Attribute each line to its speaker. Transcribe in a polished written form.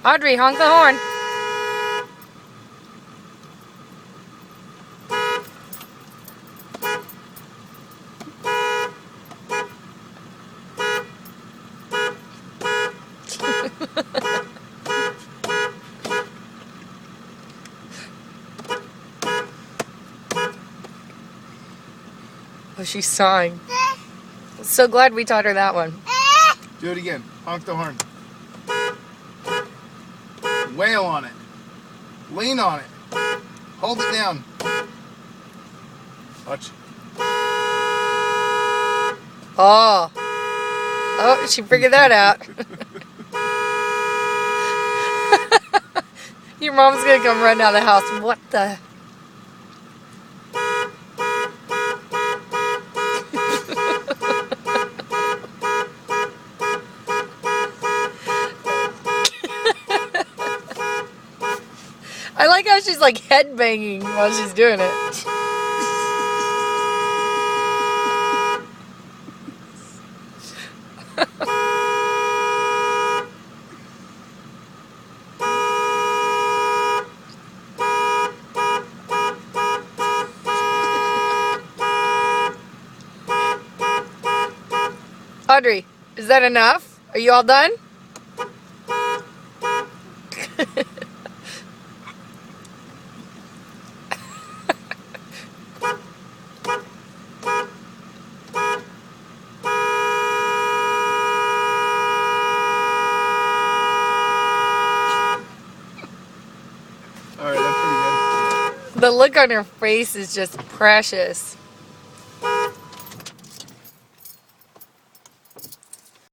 Speaker 1: Audrey, honk the horn. Oh, she's sawing. So glad we taught her that one.
Speaker 2: Do it again. Honk the horn. Wail on it. Lean on it. Hold it down. Watch.
Speaker 1: Oh. Oh, she figured that out. Your mom's gonna come run out of the house. What the? I like how she's like head banging while she's doing it. Audrey, is that enough? Are you all done?
Speaker 2: Alright, that's pretty good.
Speaker 1: The look on her face is just precious.